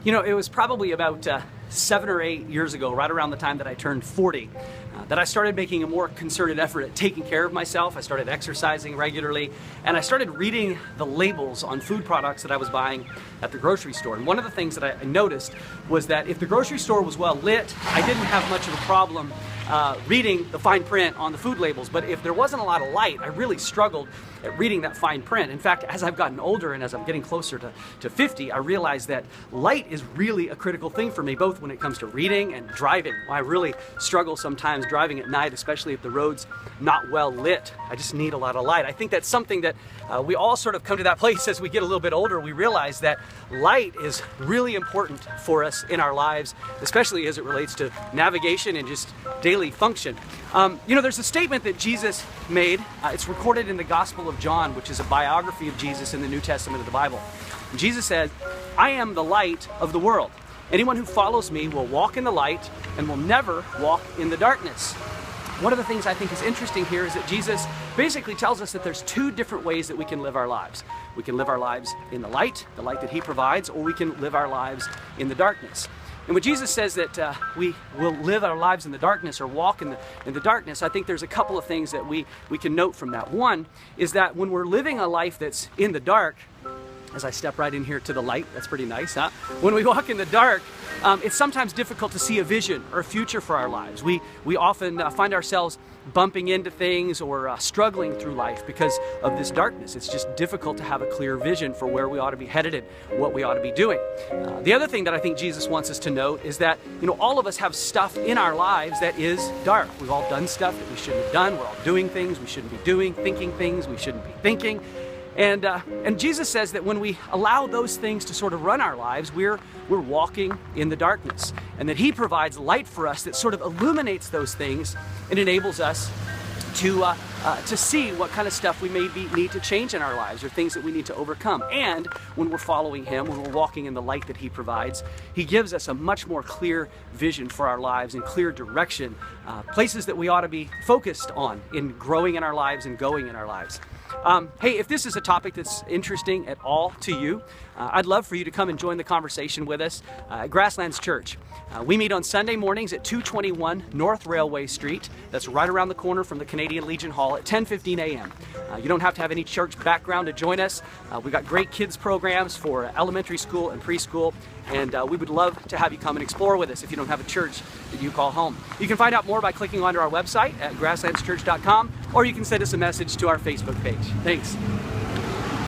You know, it was probably about 7 or 8 years ago, right around the time that I turned 40, that I started making a more concerted effort at taking care of myself. I started exercising regularly, and I started reading the labels on food products that I was buying at the grocery store. And one of the things that I noticed was that if the grocery store was well lit, I didn't have much of a problem reading the fine print on the food labels. But if there wasn't a lot of light, I really struggled at reading that fine print. In fact, as I've gotten older and as I'm getting closer to 50, I realized that light is really a critical thing for me, both when it comes to reading and driving. I really struggle sometimes driving at night, especially if the road's not well lit. I just need a lot of light. I think that's something that we all sort of come to that place as we get a little bit older. We realize that light is really important for us in our lives, especially as it relates to navigation and just daily function. You know, there's a statement that Jesus made. It's recorded in the Gospel of John, which is a biography of Jesus in the New Testament of the Bible. And Jesus said, "I am the light of the world. Anyone who follows me will walk in the light and will never walk in the darkness." One of the things I think is interesting here is that Jesus basically tells us that there's two different ways that we can live our lives. We can live our lives in the light that He provides, or we can live our lives in the darkness. And when Jesus says that we will live our lives in the darkness or walk in the darkness, I think there's a couple of things that we can note from that. One is that when we're living a life that's in the dark, as I step right in here to the light, that's pretty nice, huh? When we walk in the dark, it's sometimes difficult to see a vision or a future for our lives. We often find ourselves bumping into things or struggling through life because of this darkness. It's just difficult to have a clear vision for where we ought to be headed and what we ought to be doing. The other thing that I think Jesus wants us to note is that, you know, all of us have stuff in our lives that is dark. We've all done stuff that we shouldn't have done. We're all doing things we shouldn't be doing, thinking things we shouldn't be thinking. And Jesus says that when we allow those things to sort of run our lives, we're walking in the darkness, and that He provides light for us that sort of illuminates those things and enables us to see what kind of stuff we need to change in our lives, or things that we need to overcome. And when we're following Him, when we're walking in the light that He provides, He gives us a much more clear vision for our lives and clear direction, places that we ought to be focused on in growing in our lives and going in our lives. Hey, if this is a topic that's interesting at all to you, I'd love for you to come and join the conversation with us at Grasslands Church. We meet on Sunday mornings at 221 North Railway Street. That's right around the corner from the Canadian Legion Hall at 10:15 a.m. You don't have to have any church background to join us. We've got great kids programs for elementary school and preschool, and we would love to have you come and explore with us if you don't have a church that you call home. You can find out more by clicking onto our website at grasslandschurch.com, or you can send us a message to our Facebook page. Thanks.